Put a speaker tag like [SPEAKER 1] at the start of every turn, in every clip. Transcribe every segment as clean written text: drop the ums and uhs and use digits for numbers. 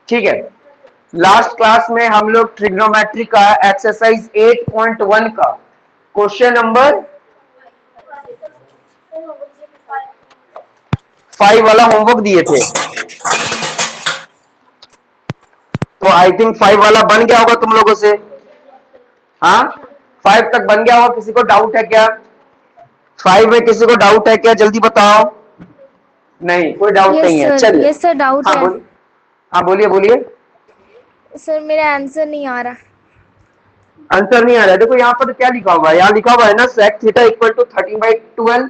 [SPEAKER 1] ठीक है, last class में हम लोग ट्रिग्नोमेट्री का एक्सरसाइज 8.1 का क्वेश्चन नंबर 5 वाला होमवर्क दिए थे। तो आई थिंक 5 वाला बन गया होगा तुम लोगों से। हाँ, 5 तक बन गया होगा। किसी को डाउट है क्या? 5 में किसी को डाउट है क्या? जल्दी बताओ। नहीं, कोई डाउट नहीं है। चलिए,
[SPEAKER 2] यस सर, डाउट
[SPEAKER 1] हाँ
[SPEAKER 2] है।
[SPEAKER 1] बोलिए। हाँ बोलिए बोलिए।
[SPEAKER 2] सर मेरा आंसर नहीं आ रहा।
[SPEAKER 1] आंसर नहीं आ रहा है। देखो यहाँ पर क्या लिखा हुआ है, यहाँ लिखा हुआ है ना sec theta equal to 13/12।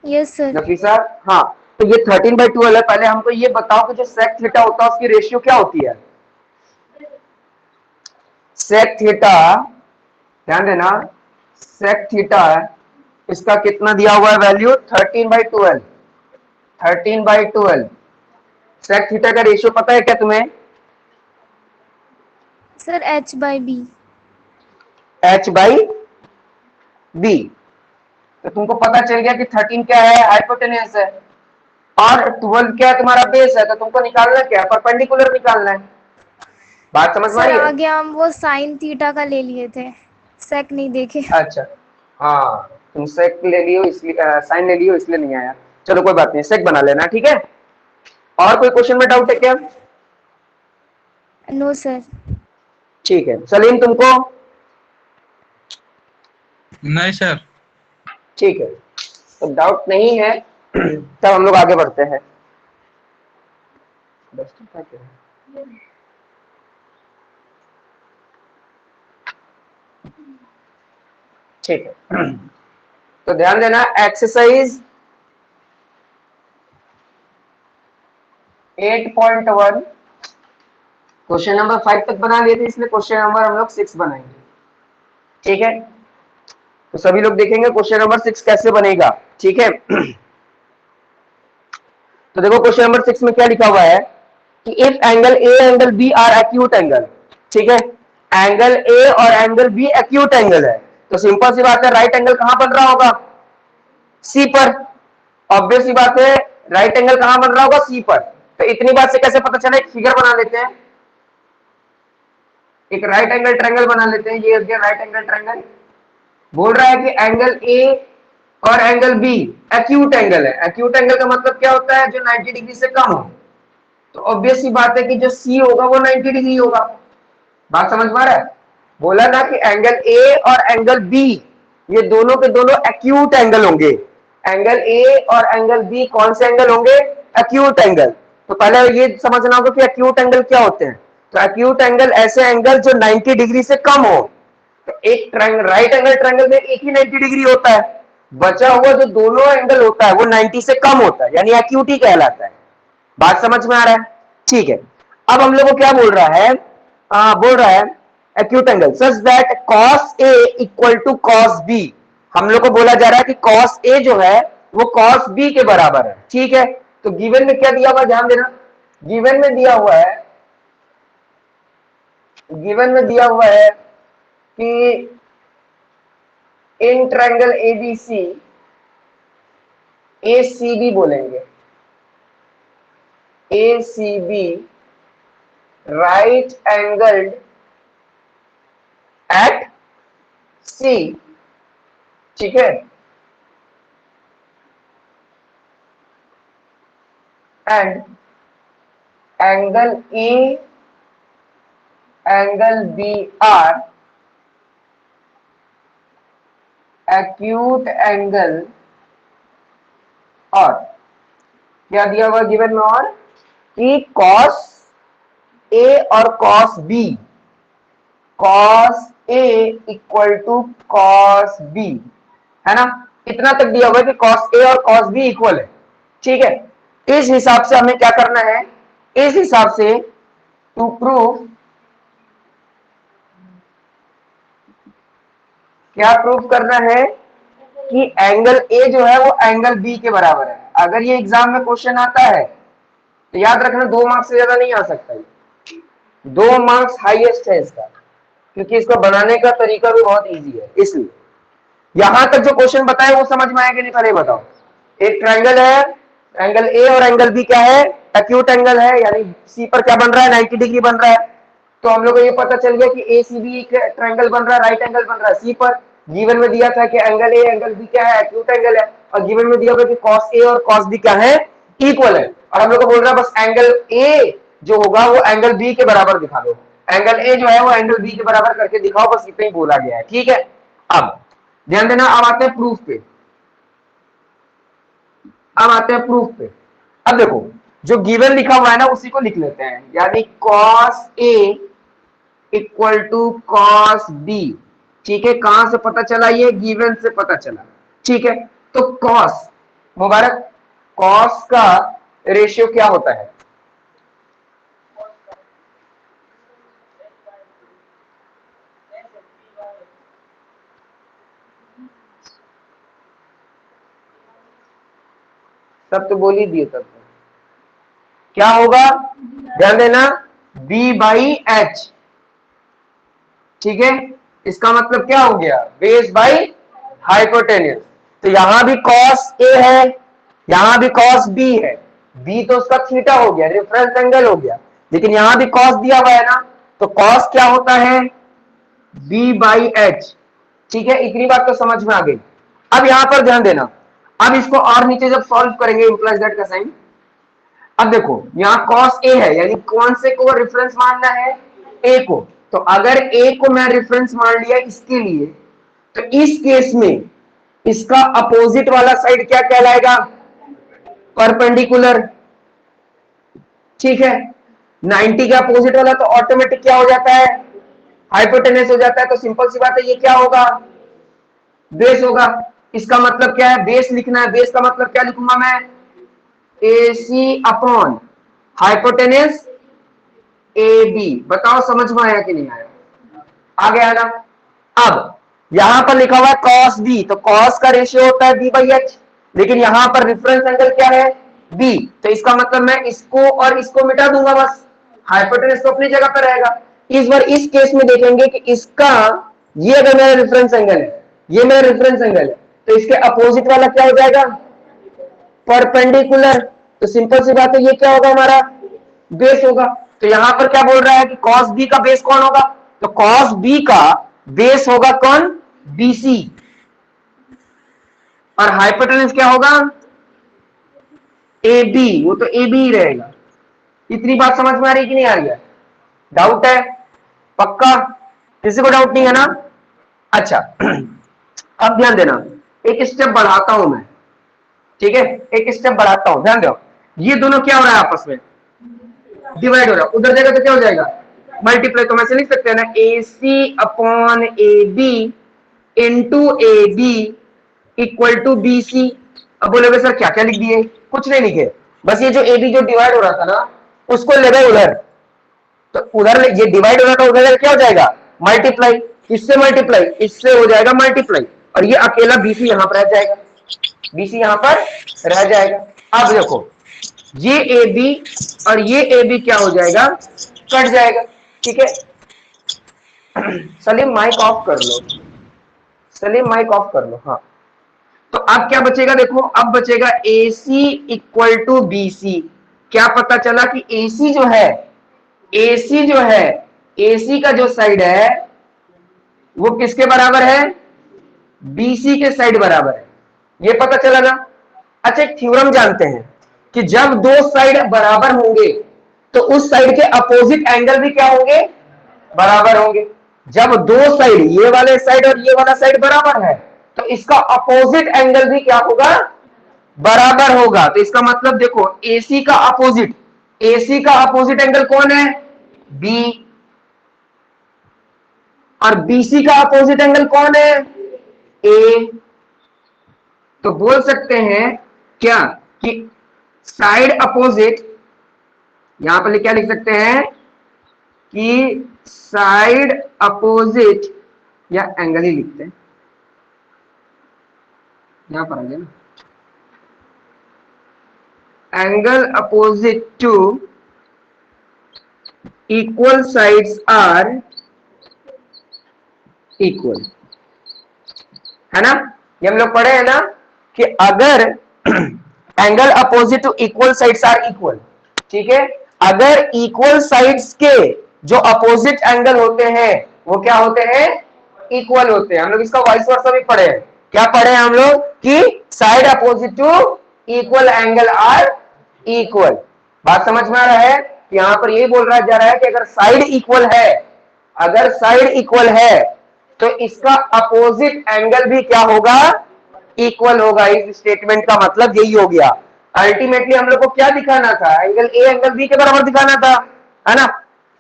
[SPEAKER 2] Yes sir.
[SPEAKER 1] Nafisa, हाँ, तो ये 13/12 है। पहले हमको ये बताओ कि जो sec थीटा होता है उसकी रेशियो क्या होती है? sec थीटा, ध्यान देना, sec थीटा इसका कितना दिया हुआ है वैल्यू? 13/12। 13/12 sec थीटा का रेशियो पता है क्या तुम्हें?
[SPEAKER 2] Sir h/b।
[SPEAKER 1] h/b। तो तुमको पता चल गया कि 13 क्या है? हाइपोटेन्यूज है। और 12 क्या है? तुम्हारा बेस है। तो तुमको निकालना क्या है? परपेंडिकुलर निकालना है। बात समझ में
[SPEAKER 2] सर
[SPEAKER 1] आई है?
[SPEAKER 2] आगे हम वो साइन थीटा का ले लिए थे, सेक नहीं देखे।
[SPEAKER 1] अच्छा, हाँ, तुम सेक ले लियो इसलिए, साइन ले लियो इसलिए नहीं आया। चलो कोई बात नहीं, सेक बना लेना, ठीक है। और कोई क्वेश्चन में डाउट है क्या?
[SPEAKER 2] No sir.
[SPEAKER 1] ठीक है, सलीम तुमको?
[SPEAKER 3] नहीं सर।
[SPEAKER 1] ठीक है, तो डाउट नहीं है। तब हम लोग आगे बढ़ते हैं। ठीक है, तो ध्यान देना, एक्सरसाइज 8.1 क्वेश्चन नंबर 5 तक बना लिए थे, इसलिए क्वेश्चन नंबर हम लोग 6 बनाएंगे। ठीक है, तो सभी लोग देखेंगे क्वेश्चन नंबर 6 कैसे बनेगा। ठीक है, तो देखो क्वेश्चन नंबर 6 में क्या लिखा हुआ है कि if angle A angle B are acute angle. ठीक है, एंगल ए और एंगल बी एक्यूट एंगल है, तो सिंपल सी बात है, राइट एंगल कहां बन रहा होगा? सी पर। ऑब्वियस सी बात है, राइट एंगल कहां बन रहा होगा? सी पर। तो इतनी बात से कैसे पता चला? एक फिगर बना लेते हैं, एक राइट एंगल ट्रायंगल बना लेते हैं। ये हो गया राइट एंगल ट्रायंगल। बोल रहा है कि एंगल ए और एंगल बी एक्यूट एंगल है। एक्यूट एंगल का मतलब क्या होता है? जो 90 डिग्री से कम हो। तो ऑब्वियस सी बात है कि जो सी होगा वो 90 डिग्री होगा। बात समझ में आ रहा है? बोला ना कि एंगल ए और एंगल बी ये दोनों के दोनों एक्यूट एंगल होंगे। एंगल ए और एंगल बी कौन से एंगल होंगे? Acute angle. तो पहले ये समझना होगा कि एक्यूट एंगल क्या होते हैं। तो एक्यूट एंगल ऐसे एंगल जो 90 डिग्री से कम हो। तो एक राइट एंगल ट्रायंगल में एक ही 90 डिग्री होता है, बचा हुआ जो दोनों एंगल होता है वो 90 से कम होता है, यानी एक्यूट ही कहलाता है। बात समझ में आ रहा है? ठीक है, अब हम लोग को क्या बोल रहा है? बोल रहा है acute angle such that cos A equal to cos B। हम लोग को बोला जा रहा है कि cos A जो है वो cos B के बराबर है। ठीक है, तो गिवन में क्या दिया हुआ? ध्यान देना, गिवन में दिया हुआ है, गिवन में दिया हुआ है कि इन ट्रायंगल ABC ACB बोलेंगे, ACB right angled at C। ठीक है, and angle E angle B are acute angle. और क्या दिया हुआ गिवन में? और कि cos A और cos B, cos A equal to cos B, है ना? इतना तक दिया हुआ है कि cos A और cos B इक्वल है। ठीक है, इस हिसाब से हमें क्या करना है? इस हिसाब से टू प्रूव, क्या प्रूव करना है? कि एंगल ए जो है वो एंगल बी के बराबर है। अगर ये एग्जाम में क्वेश्चन आता है तो याद रखना 2 मार्क्स से ज्यादा नहीं आ सकता है। 2 मार्क्स हाईएस्ट है इसका, क्योंकि इसको बनाने का तरीका भी बहुत इजी है। इसलिए यहां तक जो क्वेश्चन बताए वो समझ में आया कि नहीं? पहले बताओ। एक ट्रायंगल है, एंगल ए और एंगल बी क्या है, एक्यूट एंगल है, यानी सी पर क्या बन रहा है, 90 डिग्री बन रहा है। तो हम लोग को ये पता चल गया कि ए सी बी ट्रायंगल बन रहा है, राइट एंगल बन रहा है सी पर। गिवन में दिया था कि एंगल ए एंगल बी क्या है, एक्यूट एंगल है, और गिवन में दिया हुआ कि कॉस ए और कॉस बी क्या है, इक्वल है। और हम लोग को बोल रहा है बस एंगल ए जो होगा वो एंगल बी के बराबर दिखा दो, एंगल ए जो है वो एंगल बी के बराबर करके दिखाओ, बस इतना ही बोला गया है, ठीक है। अब ध्यान देना, अब आते हैं प्रूफ पे, अब आते हैं प्रूफ पे। अब देखो जो गिवन लिखा हुआ है ना उसी को लिख लेते हैं, यानी cos A equal to cos B, ठीक है। कहां से पता चला, ये गिवन से पता चला, ठीक है। तो cos मुबारक, cos का रेशियो क्या होता है, सब तो बोल ही दिए, सब तो क्या होगा, ध्यान देना, B बाई एच, ठीक है। इसका मतलब क्या हो गया, बेस बाई हाइपोटेन्यूज। तो यहां भी cos A है, यहां भी cos B है, B तो उसका थीटा हो गया, रेफरेंस एंगल हो गया, लेकिन यहां भी cos दिया हुआ है ना, तो cos क्या होता है, B बाई एच, ठीक है। इतनी बात तो समझ में आ गई। अब यहां पर ध्यान देना, अब इसको और नीचे जब सॉल्व करेंगे इंप्लाइज दैट का साइन, अब देखो यहाँ cos A है, यानी कौन से को रेफरेंस मानना है, A को। तो अगर A को मैं रेफरेंस मान लिया इसके लिए, तो इस केस में इसका अपोजिट वाला साइड क्या कहलाएगा, परपेंडिकुलर, ठीक है। 90 का अपोजिट वाला तो ऑटोमेटिक क्या हो जाता है, हाइपोटेनस हो जाता है। तो सिंपल सी बात है, ये क्या होगा, बेस होगा। इसका मतलब क्या है, बेस लिखना है, बेस का मतलब क्या लिखूंगा मैं, AC अपॉन हाइपोटेनस AB। बताओ समझ में आया कि नहीं आया, आ गया ना। अब यहां पर लिखा हुआ है cos B, तो cos का रेशियो होता है B बाई एच, लेकिन यहां पर रेफरेंस एंगल क्या है, B। तो इसका मतलब मैं इसको और इसको मिटा दूंगा, बस हाइपोटेनस तो अपनी जगह पर रहेगा। इस बार इस केस में देखेंगे कि इसका, ये अगर मेरा रेफरेंस एंगल है, ये मेरा रेफरेंस एंगल है, तो इसके अपोजिट वाला क्या हो जाएगा, परपेंडिकुलर। तो सिंपल सी बात है, ये क्या होगा हमारा, बेस होगा। तो यहां पर क्या बोल रहा है कि cos B का बेस कौन होगा, तो cos B का बेस होगा कौन, BC, और हाइपोटेनस क्या होगा, AB, वो तो AB ही रहेगा। इतनी बात समझ में आ रही कि नहीं आ रही है, डाउट है, पक्का, किसी को डाउट नहीं है ना। अच्छा अब ध्यान देना, एक स्टेप बढ़ाता हूं मैं, ठीक है, एक स्टेप बढ़ाता हूं, ध्यान दो। ये दोनों क्या हो रहा है, आपस में डिवाइड हो रहा है, उधर जाएगा तो क्या हो जाएगा, मल्टीप्लाई। तो मैं से लिख सकते हैं ना, AC upon AB into AB equal to BC। अब बोलोगे सर क्या क्या लिख दिए, कुछ नहीं लिखे, बस ये जो AB जो डिवाइड हो रहा था ना, उसको ले गए उधर, तो उधर ये डिवाइड हो रहा था, उधर क्या हो जाएगा, मल्टीप्लाई, इससे मल्टीप्लाई, इससे हो जाएगा मल्टीप्लाई, और ये अकेला BC यहां पर रह जाएगा, BC यहां पर रह जाएगा। अब देखो ये AB और ये AB क्या हो जाएगा, कट जाएगा, ठीक है। सलीम माइक ऑफ कर लो, सलीम माइक ऑफ कर लो, हाँ। तो अब क्या बचेगा, देखो अब बचेगा AC इक्वल टू BC। क्या पता चला कि AC जो है, AC जो है, AC का जो साइड है वो किसके बराबर है, BC के साइड बराबर है, ये पता चला ना। अच्छा एक थ्योरम जानते हैं कि जब दो साइड बराबर होंगे तो उस साइड के अपोजिट एंगल भी क्या होंगे, बराबर होंगे। जब दो साइड, ये वाले साइड और ये वाला साइड बराबर है, तो इसका अपोजिट एंगल भी क्या होगा, बराबर होगा। तो इसका मतलब देखो AC का अपोजिट, AC का अपोजिट एंगल कौन है, B, और BC का अपोजिट एंगल कौन है, A। तो बोल सकते हैं क्या कि साइड अपोजिट, यहां पर क्या लिख सकते हैं कि साइड अपोजिट, या एंगल ही लिखते हैं, यहां पर आ गया ना, angle opposite to equal sides are equal, है ना। ये हम लोग पढ़े हैं ना कि अगर angle opposite to equal sides are equal. ठीक है, अगर इक्वल साइड्स के जो अपोजिट एंगल होते हैं वो क्या होते हैं, इक्वल होते हैं। हम लोग इसका वाइस वर्सा भी पढ़े हैं। क्या पढ़े हैं हम लोग कि side opposite to equal angle are equal. बात समझ में आ रहा है? यहां पर यही बोल रहा जा रहा है कि अगर साइड इक्वल है, अगर साइड इक्वल है तो इसका अपोजिट एंगल भी क्या होगा, इक्वल होगा। इस स्टेटमेंट का मतलब यही हो गया। अल्टीमेटली हम लोग को क्या दिखाना था, एंगल ए एंगल बी के बराबर दिखाना था, है ना।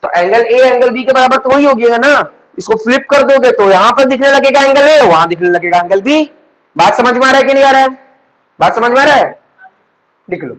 [SPEAKER 1] तो एंगल ए एंगल बी के बराबर तो वही हो गया ना। इसको फ्लिप कर दोगे तो यहां पर दिखने लगेगा एंगल ए, वहां दिखने लगेगा एंगल बी। बात समझ में आ रहा है कि नहीं आ रहा है? बात समझ में आ रहा है? लिख लो।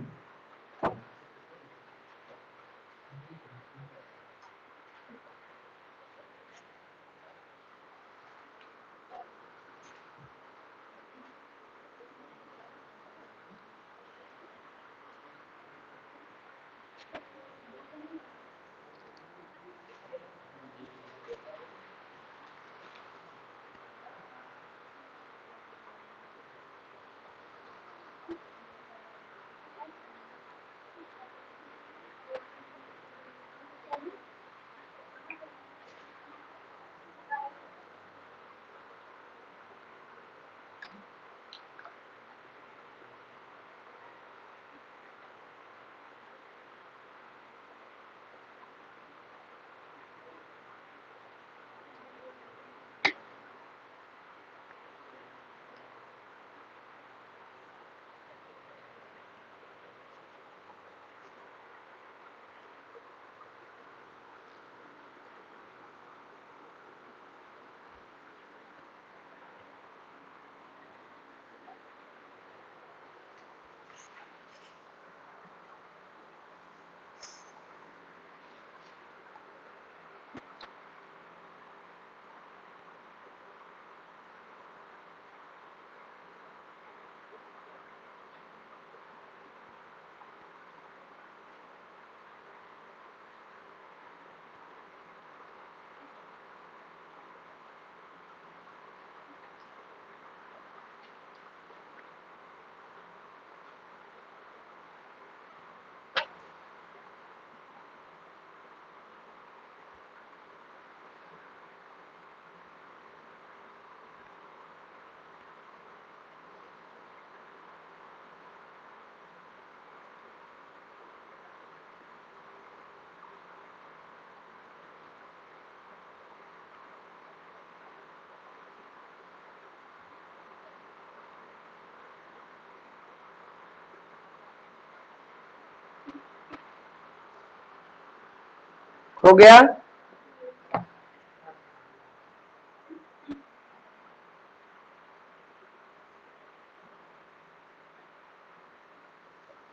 [SPEAKER 1] हो गया?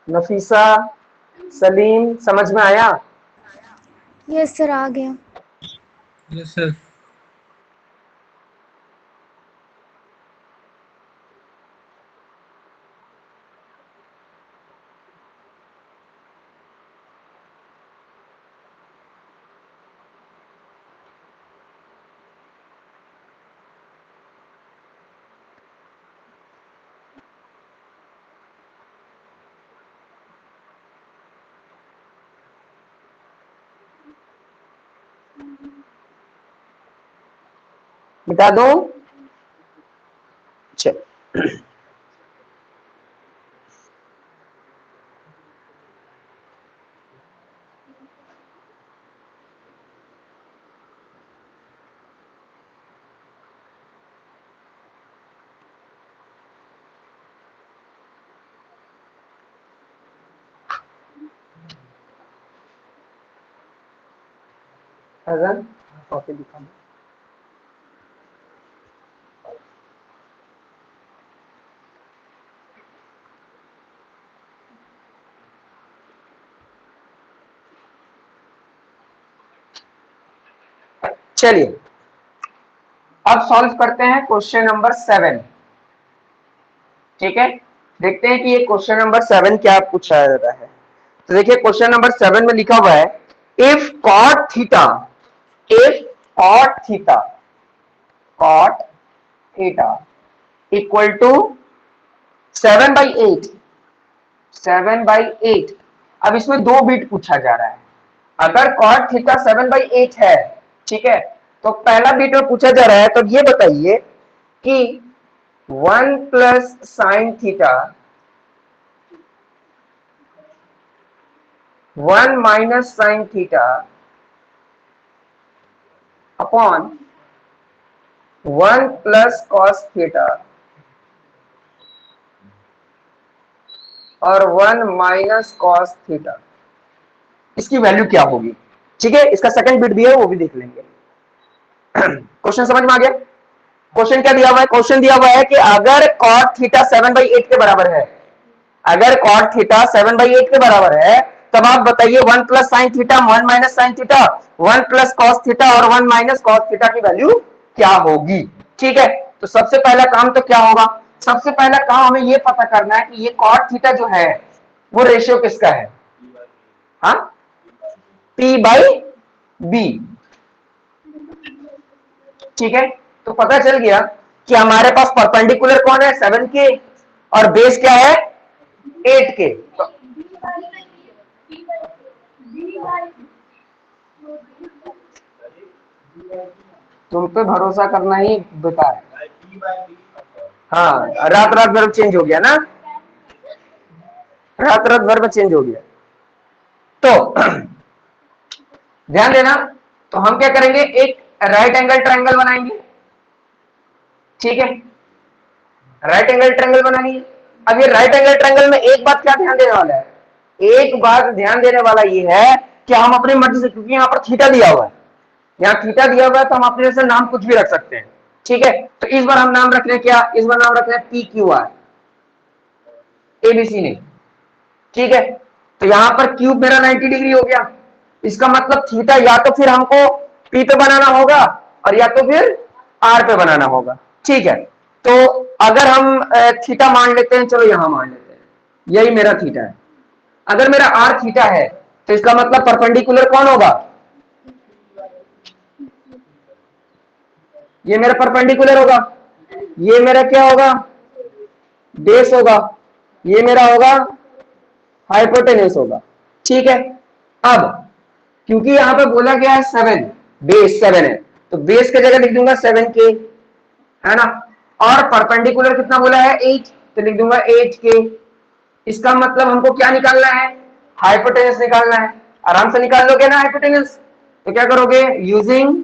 [SPEAKER 1] नफीसा, सलीम, समझ में आया?
[SPEAKER 2] यस सर, आ गया।
[SPEAKER 3] Yes sir.
[SPEAKER 1] बता दो। चल, अगर कॉपी दिखा दो। चलिए अब सॉल्व करते हैं क्वेश्चन नंबर 7। ठीक है, देखते हैं कि ये क्वेश्चन नंबर 7 क्या पूछा जा रहा है। तो देखिए क्वेश्चन नंबर 7 में लिखा हुआ है, if cot theta, if cot theta, cot theta equal to 7/8, 7/8। अब इसमें 2 बिट पूछा जा रहा है। अगर cot थीटा 7/8 है, ठीक है, तो पहला बिट में पूछा जा रहा है, तो ये बताइए कि 1 plus sine theta 1 minus sine theta upon 1 plus cos theta और 1 माइनस कॉस थीटा, इसकी वैल्यू क्या होगी? ठीक है, इसका सेकंड बिट भी है, वो भी देख लेंगे। क्वेश्चन समझ में आ गया? क्वेश्चन क्या दिया हुआ है? क्वेश्चन दिया हुआ है कि अगर cot थीटा 7/8 के बराबर है, अगर cot थीटा 7/8 के बराबर है, तब आप बताइए 1 plus sine theta 1 minus sine theta 1 plus cos theta और 1 माइनस कॉस थीटा की वैल्यू क्या होगी? ठीक है, तो सबसे पहला काम तो क्या होगा? सबसे पहला काम हमें ये पता करना है कि ये cot थीटा जो है वो रेशियो किसका है? हाँ, P/B। ठीक है, तो पता चल गया कि हमारे पास परपेंडिकुलर कौन है? 7K, और बेस क्या है? 8K। तो तुम पे भरोसा करना ही बेकार है। हाँ, रात रात भर चेंज हो गया ना, रात रात भर में चेंज हो गया। तो ध्यान देना, तो हम क्या करेंगे? एक राइट एंगल ट्रायंगल बनाएंगे। ठीक है, राइट एंगल ट्रायंगल बनाएंगे। अब ये राइट एंगल ट्रायंगल में एक बात क्या ध्यान देने वाला है? एक बात ध्यान देने वाला ये है कि हम अपनी मर्जी से, क्योंकि यहाँ पर थीटा दिया हुआ है, यहाँ थीटा दिया हुआ है, तो हम अपने से नाम कुछ भी रख सकते हैं। ठीक है, तो इस बार हम नाम रख रहे हैं क्या? इस बार नाम रख रहे हैं PQR, ABC नहीं। ठीक है, तो यहां पर क्यूब मेरा 90 डिग्री हो गया। इसका मतलब थीटा या तो फिर हमको P पे बनाना होगा और या तो फिर R पे बनाना होगा। ठीक है, तो अगर हम थीटा मान लेते हैं, चलो यहां मान लेते हैं, यही मेरा थीटा है। अगर मेरा R थीटा है, तो इसका मतलब परपेंडिकुलर कौन होगा? ये मेरा परपेंडिकुलर होगा, ये मेरा क्या होगा? बेस होगा, ये मेरा होगा हाइपोटेन्यूस होगा। ठीक है, अब क्योंकि यहां पे बोला गया है 7, बेस 7 है, तो बेस की जगह लिख दूंगा 7K, है ना, और परपेंडिकुलर कितना बोला है? 8, तो लिख दूंगा 8K। इसका मतलब हमको क्या निकालना है? हाइपोटेन्यूस निकालना है। आराम से निकाल लोगे ना हाइपोटेन्यूस? तो क्या करोगे? यूजिंग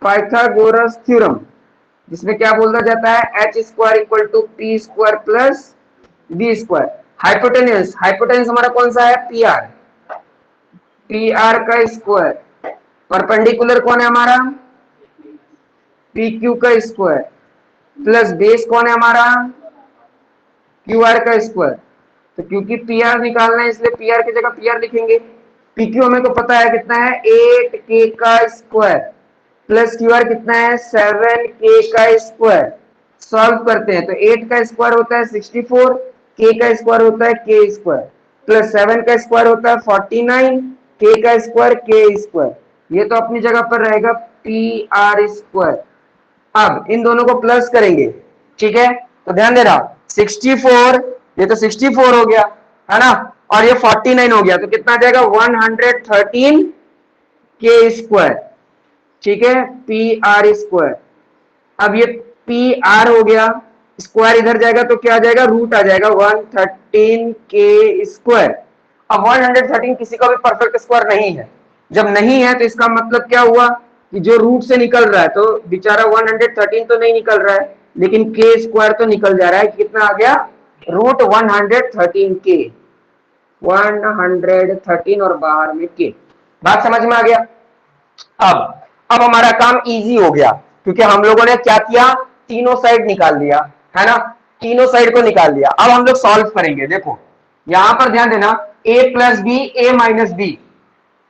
[SPEAKER 1] पाइथागोरस थ्योरम, जिसमें क्या बोला जाता है? h square equal to p square plus b square. Hypotenuse, hypotenuse हमारा कौन सा है? PR, PR का स्क्वायर। परपेंडिकुलर कौन है हमारा? PQ का स्क्वायर प्लस बेस कौन है हमारा? QR का स्क्वायर। तो क्योंकि PR निकालना है इसलिए PR की जगह PR लिखेंगे। PQ हमें को पता है कितना है? 8K का स्क्वायर प्लस QR कितना है? 7K का स्क्वायर। सॉल्व करते हैं तो 8 का स्क्वायर होता है 64, K का स्क्वायर होता है K स्क्वायर, प्लस 7 का स्क्वायर होता है 49, K का स्क्वायर K स्क्वायर। ये तो अपनी जगह पर रहेगा PR स्क्वायर। अब इन दोनों को प्लस करेंगे। ठीक है, तो ध्यान देना, 64, ये तो 64 हो गया, है ना, और ये 49 हो गया, तो कितना आ जाएगा? 113K square. ठीक है, PR स्क्वायर। अब ये PR हो गया, स्क्वायर इधर जाएगा तो क्या आ जाएगा? रूट आ जाएगा 113K स्क्वायर। अब 113 किसी का भी परफेक्ट स्क्वायर नहीं है। जब नहीं है तो इसका मतलब क्या हुआ कि जो रूट से निकल रहा है, तो बेचारा 113 तो नहीं निकल रहा है, लेकिन K स्क्वायर तो निकल जा रहा है। कितना आ गया? रूट 113K, 113 और बाहर में K। बात समझ में आ गया? अब हमारा काम इजी हो गया, क्योंकि हम लोगों ने क्या किया? तीनों साइड निकाल दिया, है ना, तीनों साइड को निकाल दिया। अब हम लोग सॉल्व करेंगे। देखो यहां पर ध्यान देना, a plus b a minus b,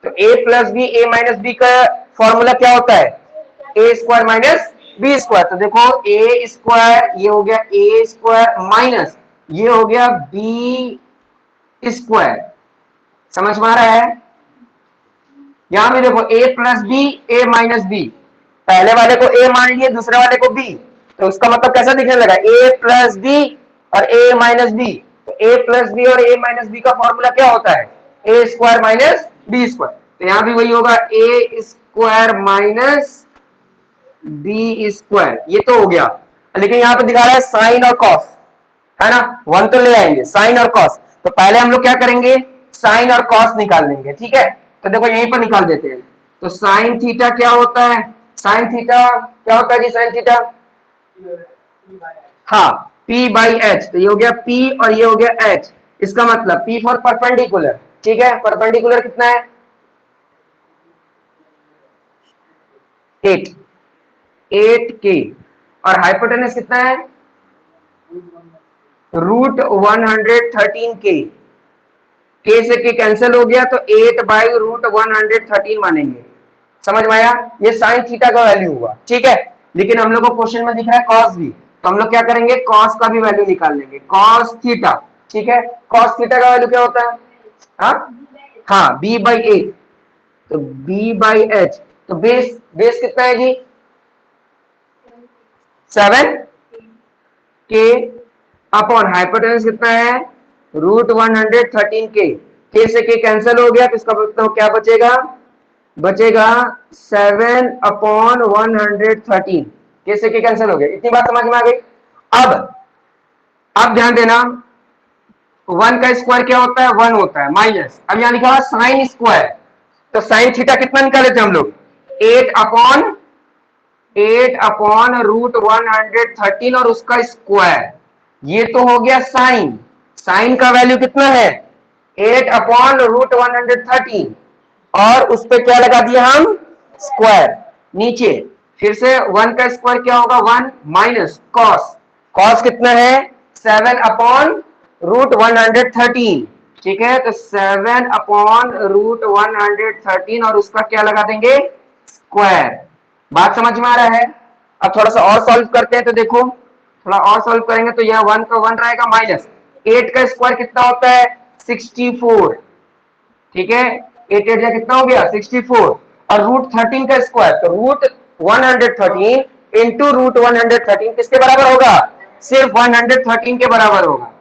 [SPEAKER 1] तो a plus b a minus b का फॉर्मूला क्या होता है? A square minus b square. तो देखो ए स्क्वायर, ये हो गया ए स्क्वायर माइनस ये हो गया बी स्क्वायर। समझ में आ रहा है? यहां भी देखो a plus b a minus b, पहले वाले को a मान लिए, दूसरे वाले को b, तो उसका मतलब कैसा दिखने लगा, a प्लस बी और a माइनस बी। तो a प्लस बी और a माइनस बी का फॉर्मूला क्या होता है, a square minus b square. तो यहां भी वही होगा, a square minus b square, ये तो हो गया। लेकिन यहाँ पे दिखा रहा है साइन और कॉस, है ना, वन तो ले आएंगे, साइन और कॉस। तो पहले हम लोग क्या करेंगे, साइन और कॉस निकाल लेंगे, ठीक है। तो देखो यहीं पर निकाल देते हैं। तो साइन थीटा क्या होता है, साइन थीटा क्या होता है जी, साइन थीटा, हाँ P बाई एच। तो ये हो गया P और ये हो गया H। इसका मतलब P फॉर परपेंडिकुलर, ठीक है, परपेंडिकुलर कितना है 8, 8K, और हाइपोटेनस कितना है √113K। K से K कैंसिल हो गया, तो 8 बाई √113 मानेंगे। समझ में आया, ये साइन थीटा का वैल्यू हुआ, ठीक है। लेकिन हम लोग को क्वेश्चन में दिख रहा है कॉस भी, तो हम लोग क्या करेंगे, कॉस का भी वैल्यू निकाल लेंगे, कॉस थीटा, ठीक है। कॉस थीटा का वैल्यू क्या होता है, हाँ b बाई 8, तो b बाई एच। तो बेस बेस कितना है जी 7K अपॉन हाइपोटेनस कितना है √113K। K से K कैंसिल हो गया, तो इसका मतलब क्या बचेगा, बचेगा 7 अपॉन 113। K से K कैंसिल हो गया, इतनी बात समझ में आ गई। अब ध्यान देना, 1 का स्क्वायर क्या होता है, 1 होता है, माइनस, अब यहां लिखा हुआ साइन स्क्वायर। तो साइन थीटा कितना निकाले थे हम लोग, 8 अपॉन √113 और उसका स्क्वायर, ये तो हो गया साइन। साइन का वैल्यू कितना है 8 अपॉन √113, और उस पर क्या लगा दिया हम, स्क्वायर। नीचे फिर से 1 का स्क्वायर क्या होगा 1, माइनस कॉस, कॉस कितना है 7 अपॉन √113, ठीक है। तो 7 अपॉन √113 और उसका क्या लगा देंगे स्क्वायर। बात समझ में आ रहा है। अब थोड़ा सा और सॉल्व करते हैं, तो देखो थोड़ा और सॉल्व करेंगे, तो यह 1 का 1 रहेगा, माइनस 8 का स्क्वायर कितना होता है 64, ठीक है। 8 8 कितना हो गया 64, और √13 का स्क्वायर, तो √113 इंटू √113 किसके बराबर होगा, सिर्फ 113 के बराबर होगा,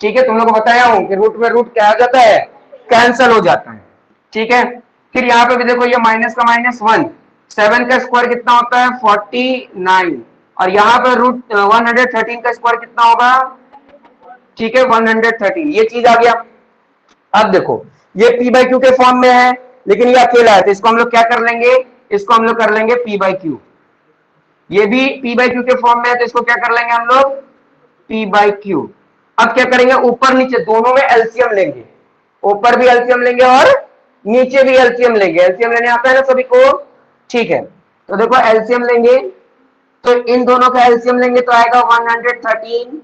[SPEAKER 1] ठीक है। तुम लोग को बताया हूं कि रूट में रूट क्या हो जाता है, कैंसल हो जाता है, ठीक है। फिर यहाँ पे भी देखो, ये माइनस का माइनस 1, 7 का स्क्वायर कितना होता है 49, और यहाँ पे √113 का स्क्वायर कितना होगा, ठीक है 113, ये चीज आ गया। अब देखो ये p बाई क्यू के फॉर्म में है, लेकिन ये अकेला है, तो इसको हम लोग क्या कर लेंगे, इसको हम लोग कर लेंगे p बाई क्यू। ये भी p बाई क्यू के फॉर्म में है, तो इसको क्या कर लेंगे हम लोग p बाई क्यू। अब क्या करेंगे, ऊपर नीचे दोनों में एलसीएम लेंगे, ऊपर भी एलसीएम लेंगे और नीचे भी एलसीएम लेंगे। एलसीएम लेने आता है ना सभी को, ठीक है। तो देखो एलसीएम लेंगे, तो इन दोनों का एलसीएम लेंगे तो आएगा 113,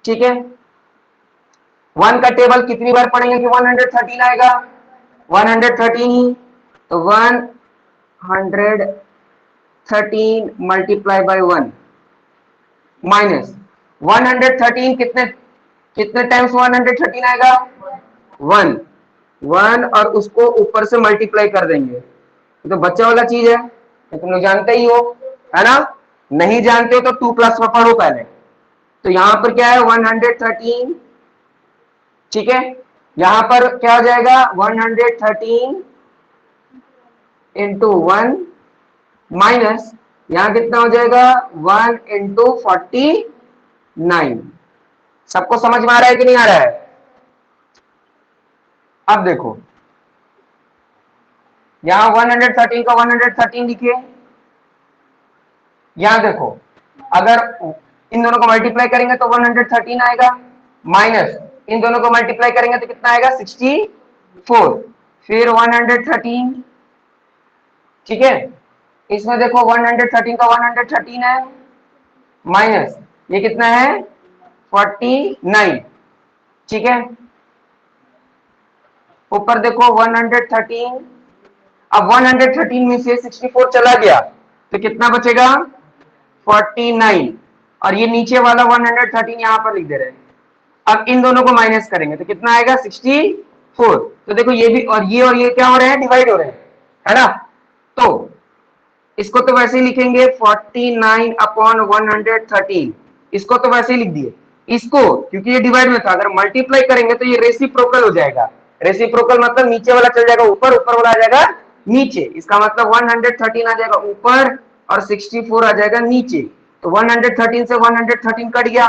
[SPEAKER 1] ठीक है। 1 का टेबल कितनी बार पढ़ेंगे कि 113 आएगा, 113 ही, तो 113 मल्टीप्लाई बाय 1 माइनस 113 कितने कितने टाइम्स 113 आएगा 1 1, और उसको ऊपर से मल्टीप्लाई कर देंगे, तो बच्चा वाला चीज है, तो तुम लोग जानते ही हो, है ना। नहीं जानते हो तो 2 प्लस में पढ़ो पहले। तो यहां पर क्या है 113, ठीक है। यहां पर क्या हो जाएगा 113 इंटू 1 माइनस, यहां कितना हो जाएगा 1 इंटू 49। सबको समझ में आ रहा है कि नहीं आ रहा है। अब देखो यहां 113 का 113 लिखिए, यहां देखो अगर इन दोनों को मल्टीप्लाई करेंगे तो 113 आएगा, माइनस इन दोनों को मल्टीप्लाई करेंगे तो कितना आएगा 64, फिर 113, ठीक है। इसमें देखो 113 का 113 है, माइनस ये कितना है 49, ठीक है। ऊपर देखो 113, अब 113 में से 64 चला गया तो कितना बचेगा 49, और ये नीचे वाला 113 यहां पर लिख दे रहे हैं। अब इन दोनों को माइनस करेंगे तो कितना आएगा 64। तो देखो ये भी और ये क्या हो रहे हैं, डिवाइड हो रहे हैं, है ना। तो इसको तो वैसे ही लिखेंगे 49 अपॉन 113, इसको तो वैसे ही लिख दिए। इसको क्योंकि ये डिवाइड में था, अगर मल्टीप्लाई करेंगे तो ये रेसिप्रोकल हो जाएगा। रेसिप्रोकल मतलब नीचे वाला चल जाएगा ऊपर, ऊपर वाला आ जाएगा नीचे। इसका मतलब 113 आ जाएगा ऊपर और 64 आ जाएगा नीचे। तो 113 से 113 कट गया,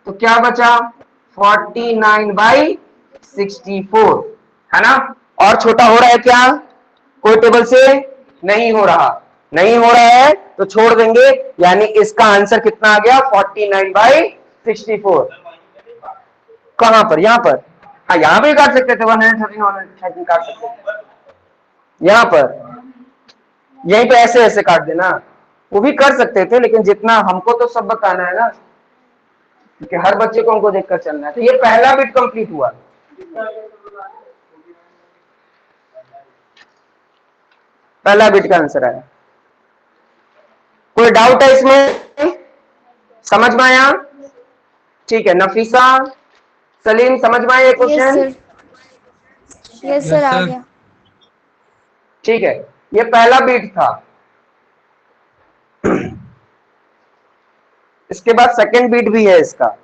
[SPEAKER 1] तो क्या बचा 49/64, है ना। और छोटा हो रहा है क्या, कोई टेबल से नहीं हो रहा, नहीं हो रहा है तो छोड़ देंगे, यानी इसका आंसर कितना आ गया 49/64। कहां पर, यहां पर, हाँ यहां पे काट सकते थे, 113 113 काट सकते थे यहां पर, यहीं पे ऐसे ऐसे काट देना, वो भी कर सकते थे, लेकिन जितना हमको तो सब बताना है ना, क्योंकि हर बच्चे को हमको देखकर चलना है। तो ये पहला बिट कंप्लीट हुआ, पहला बिट का आंसर आया। कोई डाउट है इसमें, समझ में आया? ठीक है, नफीसा सलीम समझ में आया
[SPEAKER 2] yes
[SPEAKER 1] question?
[SPEAKER 2] Sir, yes sir
[SPEAKER 3] yes
[SPEAKER 2] आ
[SPEAKER 3] सर।
[SPEAKER 2] गया।
[SPEAKER 1] ठीक है, ये पहला बीट था। इसके बाद सेकंड बीट भी है इसका।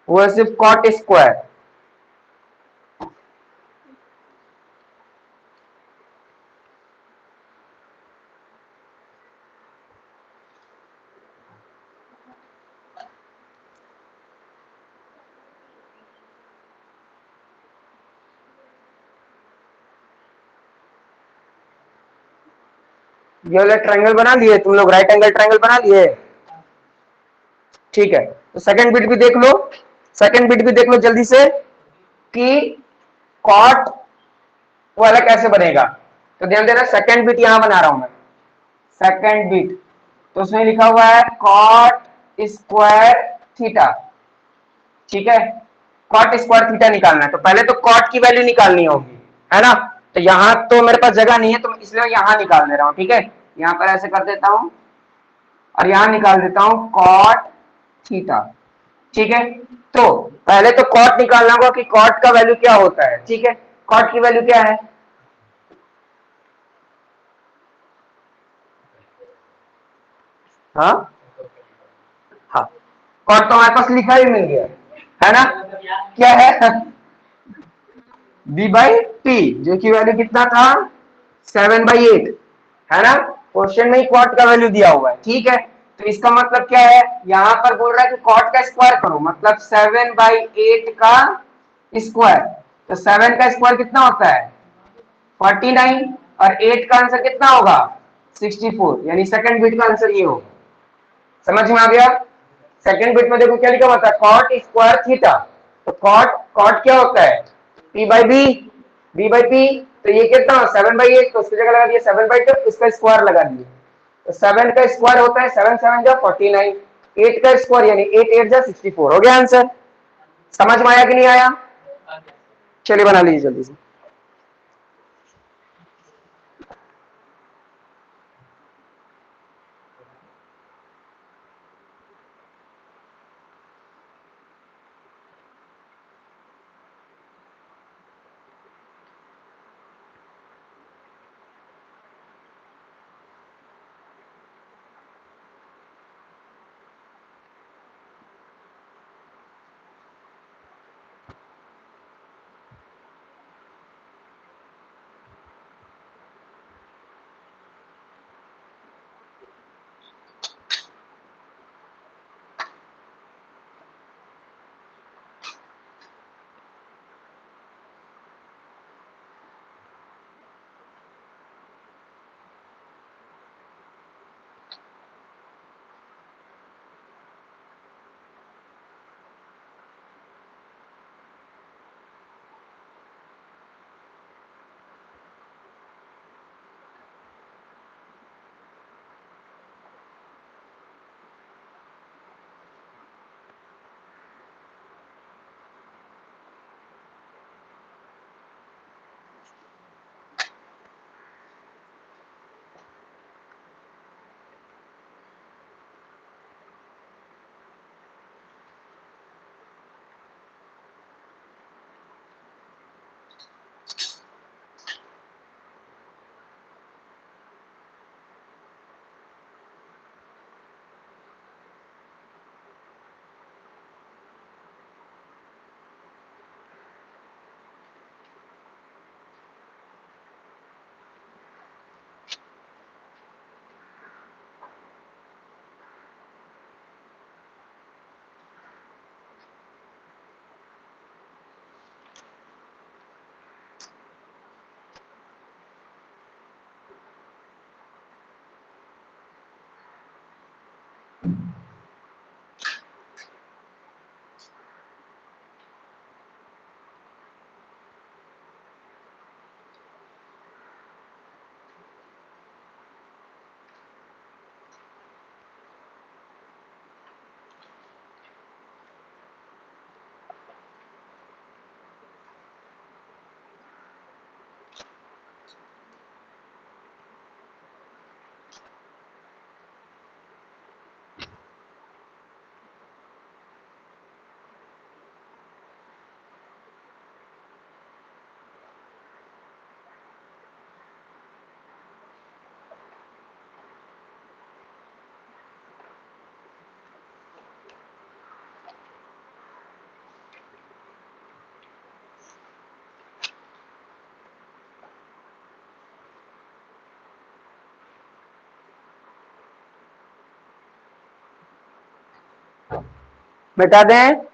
[SPEAKER 1] वो है सिर्फ कॉट स्क्वायर। ये वाला ट्रायंगल बना लिए तुम लोग, राइट एंगल ट्रायंगल बना लिए? ठीक है, तो सेकंड बिट भी देख लो, सेकंड बिट भी देख लो जल्दी से कि कॉट वाला कैसे बनेगा। तो ध्यान देना, सेकंड बिट यहां बना रहा हूं मैं, सेकंड बिट, तो उसमें लिखा हुआ है कॉट स्क्वायर थीटा। ठीक है, कॉट स्क्वायर थीटा निकालना है, तो पहले तो कॉट की वैल्यू निकालनी होगी, है ना। तो यहां तो मेरे पास जगह नहीं है, तो इसलिए यहां निकाल दे रहा हूं। ठीक है, यहां पर ऐसे कर देता हूं और यहां निकाल देता हूं कॉट थीटा। ठीक है, तो पहले तो कॉट निकालना होगा कि कॉट का वैल्यू क्या होता है। ठीक है, कॉट की वैल्यू क्या है, हाँ हाँ, कॉट तो हमारे पास लिखा ही मिल गया, है ना। क्या है, b/p, जो की वैल्यू कितना था 7/8, है ना। क्वेश्चन में ही कॉट का वैल्यू दिया हुआ है। ठीक है, तो इसका मतलब क्या है, यहां पर बोल रहा है कि कॉट का स्क्वायर करो, मतलब 7/8 का स्क्वायर। तो 7 का स्क्वायर कितना होता है 49, और 8 का आंसर कितना होगा 64, यानी सेकंड बिट का आंसर ये होगा। समझ में आ गया? सेकंड बिट में देखो क्या लिखा हुआ था, कॉट स्क्वायर थीटा। तो कॉट, कॉट क्या होता है p/b, b/p, तो ये कितना 7/8, तो उसकी जगह लगा दिया 7/2, इसका स्क्वायर लगा दिए। तो 7 का स्क्वायर होता है 7 7 जा 49, 8 का स्क्वायर यानी 8 8 जा 64, हो गया आंसर। समझ में आया कि नहीं आया? चलिए बना लीजिए जल्दी से। मिटा दें?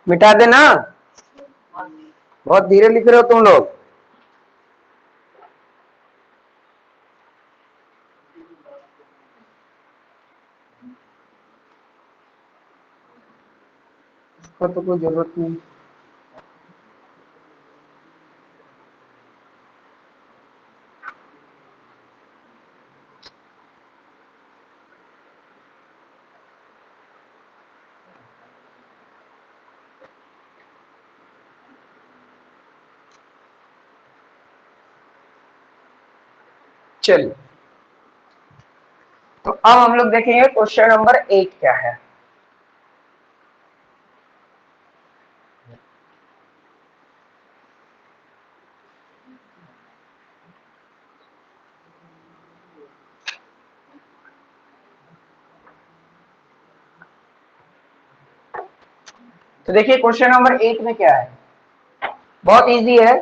[SPEAKER 1] मिटा देना। बहुत धीरे लिख रहे हो तुम लोग। इसका तो कोई जरूरत नहीं। चलिए, तो अब हम लोग देखेंगे क्वेश्चन नंबर 8 क्या है। तो देखिए क्वेश्चन नंबर 8 में क्या है, बहुत इजी है,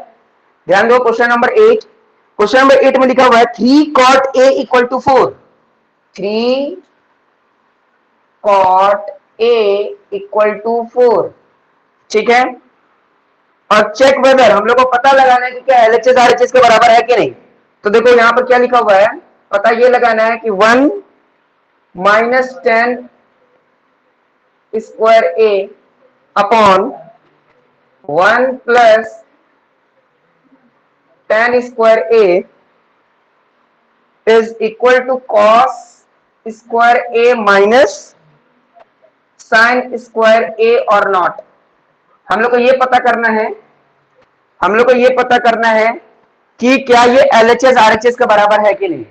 [SPEAKER 1] ध्यान दो। क्वेश्चन नंबर 8, क्वेश्चन नंबर 8 में लिखा हुआ है 3 cot a equal to 4। 3 cot a equal to 4, ठीक है। और चेक वेदर, हम लोग को पता लगाना है कि क्या एलएचएस आरएचएस के बराबर है कि नहीं। तो देखो यहां पर क्या लिखा हुआ है, पता ये लगाना है कि 1 minus 10 square A upon 1 plus 10 square A is equal to cos square A minus sine square A और नॉट। हम लोग को ये पता करना है, हम लोग को ये पता करना है कि क्या ये एलएचएस आरएचएस के बराबर है कि नहीं।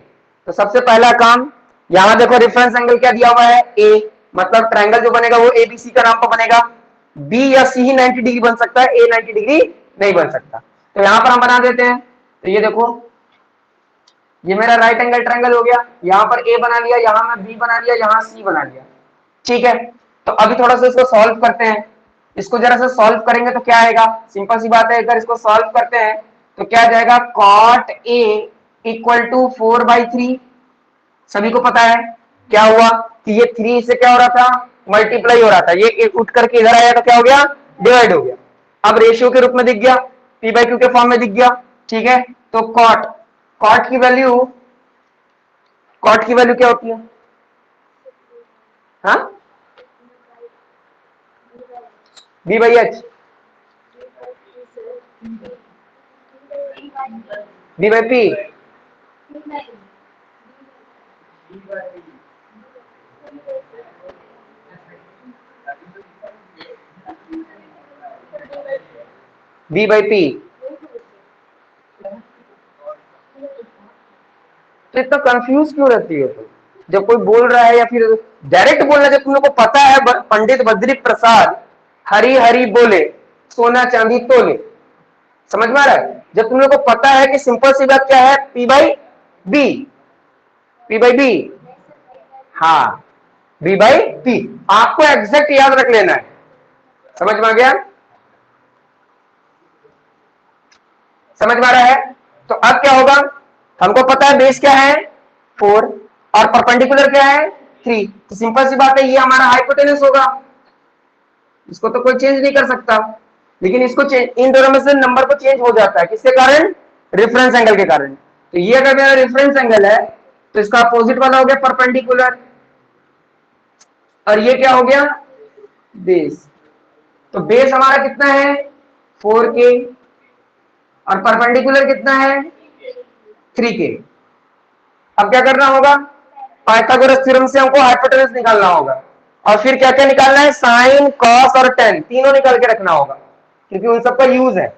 [SPEAKER 1] तो सबसे पहला काम, यहां देखो रेफरेंस एंगल क्या दिया हुआ है, ए, मतलब ट्रायंगल जो बनेगा वो एबीसी का नाम पर बनेगा। बी या सी ही 90 डिग्री बन सकता है, ए 90 डिग्री नहीं बन सकता। तो यहां पर हम बना देते हैं। तो ये देखो, ये मेरा राइट एंगल ट्रायंगल हो गया, यहां पर ए बना लिया, यहां मैं बी बना लिया, यहां सी बना लिया, ठीक है। तो अभी थोड़ा सा इसको सॉल्व करते हैं। इसको जरा सा सॉल्व करेंगे तो क्या आएगा, सिंपल सी बात है, अगर इसको सॉल्व करते हैं तो क्या जाएगा, cot a इक्वल टू 4/3। सभी को पता है क्या हुआ कि ये 3 से क्या हो रहा था, मल्टीप्लाई हो रहा था, ये उठ करके इधर आया तो क्या हो गया, डिवाइड हो गया। अब रेशियो के रूप में दिख गया, p/q के फॉर्म में दिख गया, ठीक है। तो cot कॉट की वैल्यू क्या होती है? हाँ, b by h, b by p, b by p. तो इतना कंफ्यूज क्यों रहती है तुम जब कोई बोल रहा है, या फिर डायरेक्ट बोलना? जब तुम लोग को पता है पंडित बद्री प्रसाद हरी हरी बोले सोना चांदी तोले, समझ में आ रहा है? जब तुम लोग को पता है कि सिंपल सी बात क्या है, p by b, p by b, हाँ, बी बाई पी, आपको एग्जैक्ट याद रख लेना है। समझ में आ गया? समझ में आ रहा है? तो अब क्या होगा, हमको पता है बेस क्या है 4 और परपेंडिकुलर क्या है 3, तो सिंपल सी बात है ये हमारा हाइपोटेनस होगा, इसको तो कोई चेंज नहीं कर सकता। लेकिन इसको इन दोनों में से नंबर को चेंज हो जाता है, किसके कारण? रेफरेंस एंगल के कारण। तो ये अगर मेरा रेफरेंस एंगल है तो इसका अपोजिट वाला हो गया परपेंडिकुलर, और ये क्या हो गया बेस। तो बेस हमारा कितना है 4K और परपेंडिकुलर कितना है 3K। अब क्या करना होगा, पाइथागोरस थ्योरम से हमको हाइपोटेनस निकालना होगा, और फिर क्या क्या निकालना है, साइन कॉस और टेन तीनों निकाल के रखना होगा, क्योंकि उन सबका यूज है।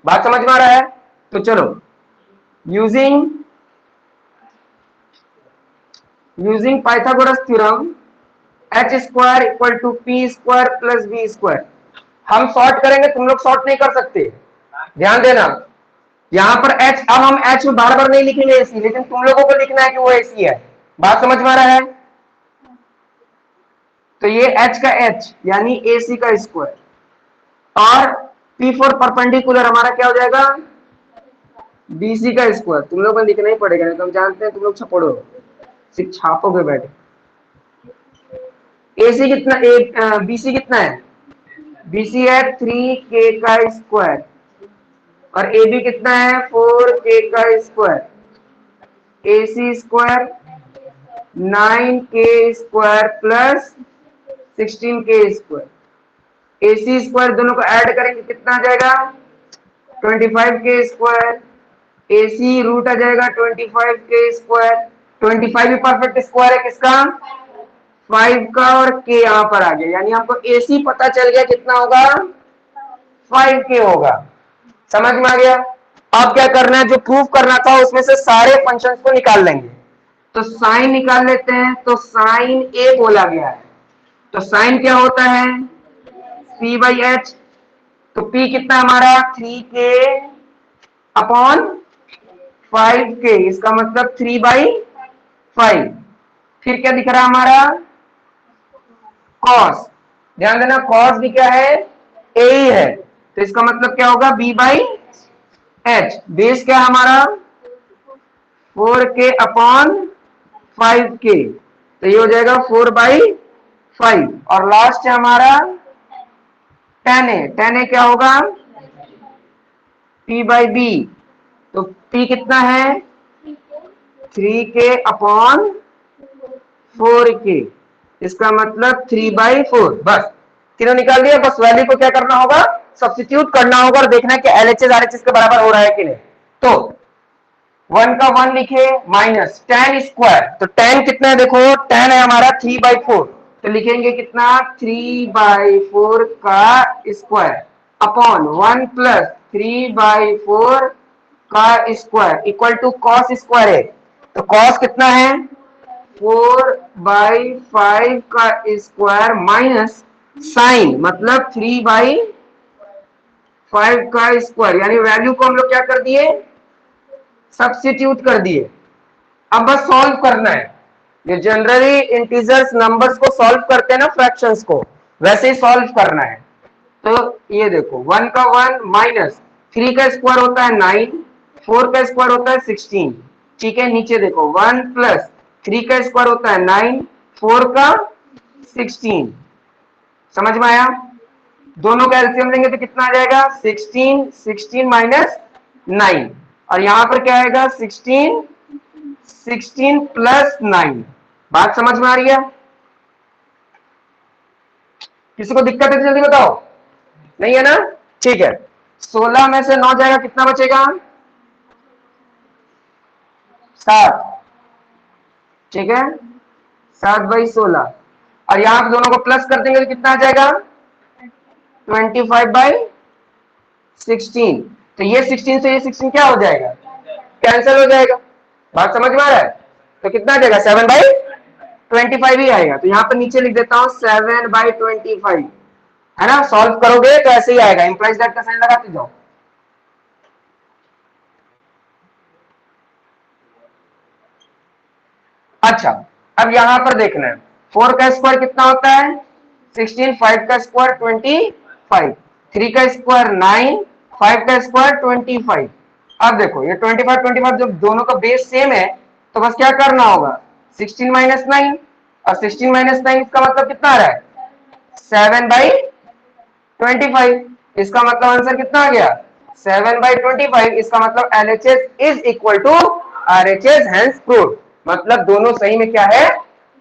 [SPEAKER 1] बात समझ में आ रहा है? तो चलो, using Pythagoras theorem h square equal to p square plus b square, हम सॉर्ट करेंगे, तुम लोग सॉर्ट नहीं कर सकते, ध्यान देना। यहां पर एच, अब हम एच में बार बार नहीं लिखेंगे एसी, लेकिन तुम लोगों को लिखना है कि वो एसी है। बात समझ में आ रहा है? तो ये एच का एच यानी एसी का स्क्वायर, और पी फॉर परपेंडिकुलर हमारा क्या हो जाएगा बीसी का स्क्वायर। तुम लोगों को लिखना ही पड़ेगा, नहीं तो हम जानते हैं तुम लोग छपड़ो, सिर्फ छापोगे बैठे। एसी कितना, बीसी कितना है, बीसी है 3K का स्क्वायर, और ए बी कितना है 4K का square, AC square 9K square plus 16K square. AC square दोनों को ऐड करेंगे कितना आ जाएगा 25K स्क्वायर, AC रूट आ जाएगा 25K स्क्वायर, 25 भी परफेक्ट स्क्वायर है किसका 5 का, और K यहां पर आ गया, यानी हमको AC पता चल गया कितना होगा 5K होगा। समझ में आ गया? अब क्या करना है, जो प्रूफ करना था उसमें से सारे फंक्शंस को निकाल लेंगे। तो साइन निकाल लेते हैं, तो साइन ए बोला गया है, तो साइन क्या होता है P बाई एच, तो P कितना हमारा 3K अपॉन 5K, इसका मतलब 3/5। फिर क्या दिख रहा है हमारा कॉस, ध्यान देना कॉस भी क्या है ए ही है, तो इसका मतलब क्या होगा B बाई एच। बेस क्या है हमारा 4K अपॉन 5K, तो ये हो जाएगा 4/5, और लास्ट है हमारा tan A क्या होगा P बाई बी, तो P कितना है 3K अपॉन 4K, इसका मतलब 3/4। बस तीनों निकाल दिया, बस वैल्यू को क्या करना होगा सब्स्टिट्यूट करना होगा, और देखना है कि LHS RHS के बराबर हो रहा है कि नहीं। तो 1 का 1 लिखे माइनस tan स्क्वायर, तो tan कितना है देखो, tan है हमारा 3/4, तो लिखेंगे कितना 3/4 का स्क्वायर अपॉन 1 प्लस 3/4 का square equal to cos square है, तो कॉस कितना है 4/5 का स्क्वायर माइनस साइन मतलब 3/5 का स्क्वायर, यानी वैल्यू को हम लोग क्या कर दिए सब्स्टिट्यूट कर दिए। अब बस सॉल्व करना है, ये जनरली इंटीजर्स नंबर्स को सॉल्व करते हैं ना फ्रैक्शंस को, वैसे ही सॉल्व करना है। तो ये देखो 1 का 1 माइनस 3 का स्क्वायर होता है 9, 4 का स्क्वायर होता है 16, ठीक है। नीचे देखो 1 प्लस 3 का स्क्वायर होता है 9, 4 का 16, समझ में आया? दोनों का एलसीएम लेंगे तो कितना आ जाएगा 16, 16 माइनस 9, और यहां पर क्या आएगा 16, 16 प्लस 9। बात समझ में आ रही है? किसी को दिक्कत है तो जल्दी बताओ। नहीं है ना? ठीक है। 16 में से 9 जाएगा, कितना बचेगा? 7। ठीक है, 7/16। और यहां पे दोनों को प्लस कर देंगे तो कितना आ जाएगा? 25/16। तो ये 16 से ये 16 क्या हो जाएगा? कैंसिल हो जाएगा। बात समझ में आ रहा है? तो कितना आ जाएगा? 7/25 ही आएगा। तो यहां पर नीचे लिख देता हूं 7/25, है ना? सॉल्व करोगे तो ऐसे ही आएगा, इंप्लाइज दैट का साइन लगाते जाओ। अच्छा, अब यहां पर देखना है 4 का स्क्वायर कितना होता है? 16, 5 का स्क्वायर 25, 3 का स्क्वायर 9, 5 का स्क्वायर 25। अब देखो ये 25 25 जब दोनों का बेस सेम है तो बस क्या करना होगा? 16 माइनस 9, और 16 माइनस 9 इसका मतलब कितना आ रहा है? 7/25। इसका मतलब आंसर कितना आ गया? 7/25। इसका मतलब LHS is equal to RHS, hence proved. मतलब दोनों सही में क्या है?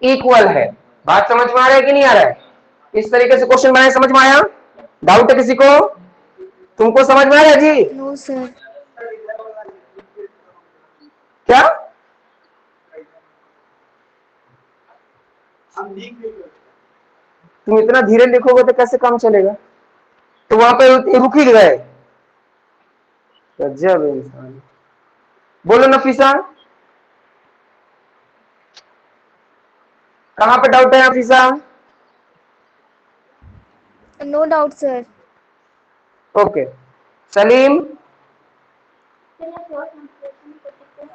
[SPEAKER 1] इक्वल है। बात समझ में आ रहा है कि नहीं आ रहा है? इस तरीके से क्वेश्चन बनाए, समझ में आया? डाउट है किसी को? तुमको समझ में आ रहा है जी?
[SPEAKER 2] No sir.
[SPEAKER 1] क्या? तुम इतना धीरे लिखोगे तो कैसे काम चलेगा? तो वहां पे रुक ही गए। गजब इंसान। बोलो नफीसा, कहां पे डाउट है Nafisa?
[SPEAKER 2] No doubt sir.
[SPEAKER 1] Okay. Salim?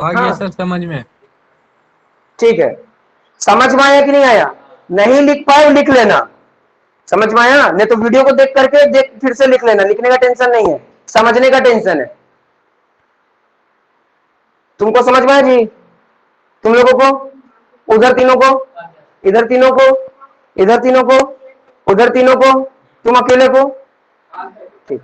[SPEAKER 3] आ गया
[SPEAKER 1] हाँ,
[SPEAKER 3] सर समझ में।
[SPEAKER 1] ठीक है। समझ में आया कि नहीं आया? नहीं लिख पाए लिख लेना। समझ में आया? नहीं तो वीडियो को देख करके देख फिर से लिख लेना, लिखने का टेंशन नहीं है, समझने का टेंशन है। तुमको समझ में आया जी? तुम लोगों को, उधर तीनों को, इधर तीनों को, इधर तीनों को, उधर तीनों को, तुम अकेले को? ठीक।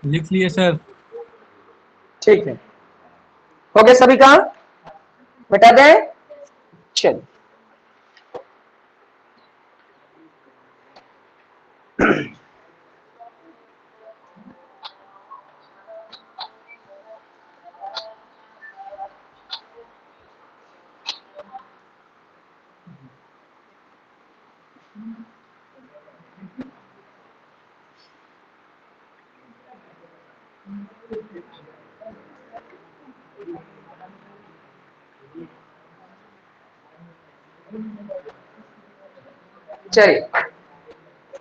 [SPEAKER 3] लिख लिए सर।
[SPEAKER 1] ठीक है, हो गया सभी काम, बता दें। चल चलिए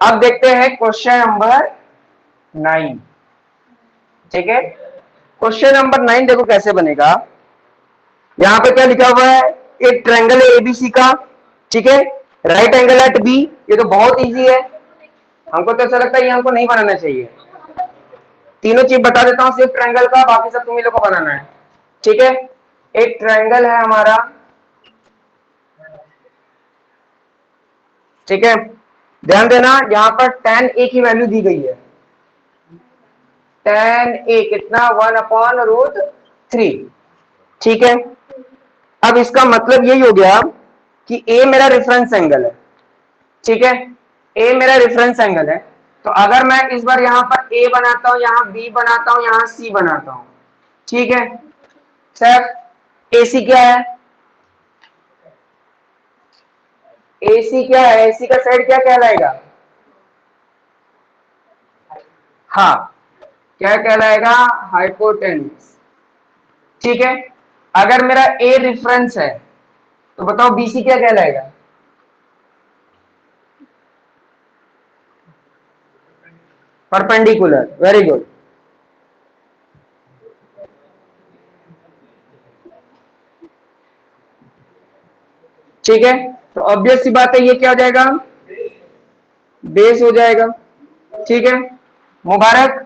[SPEAKER 1] अब देखते हैं क्वेश्चन नंबर 9। ठीक है, क्वेश्चन नंबर 9 देखो कैसे बनेगा। यहां पे क्या लिखा हुआ है, एक ट्रायंगल है एबीसी का, ठीक है, राइट एंगल एट बी। ये तो बहुत इजी है, हमको तो ऐसा लगता है ये हमको नहीं बनाना चाहिए। तीनों चीज बता देता हूं सिर्फ ट्रायंगल का, बाकी सब तुम ही लोग को बनाना है। ठीक है, एक ट्रायंगल है हमारा, ठीक है, ध्यान देना यहां पर tan a की वैल्यू दी गई है। tan a कितना, 1/√3। ठीक है, अब इसका मतलब यही हो गया कि a मेरा रेफरेंस एंगल है। ठीक है, a मेरा रेफरेंस एंगल है, तो अगर मैं इस बार यहां पर a बनाता हूं, यहां b बनाता हूं, यहां c बनाता हूं, ठीक है सर, AC क्या है, AC क्या है, AC का साइड क्या कहलाएगा, हाँ क्या कहलाएगा, हाइपोटेन्यूज। ठीक है, अगर मेरा A रेफरेंस है तो बताओ BC क्या कहलाएगा, परपेंडिकुलर। Very good. ठीक है, तो ऑब्वियस सी बात है ये क्या हो जाएगा, बेस हो जाएगा। ठीक है मुबारक,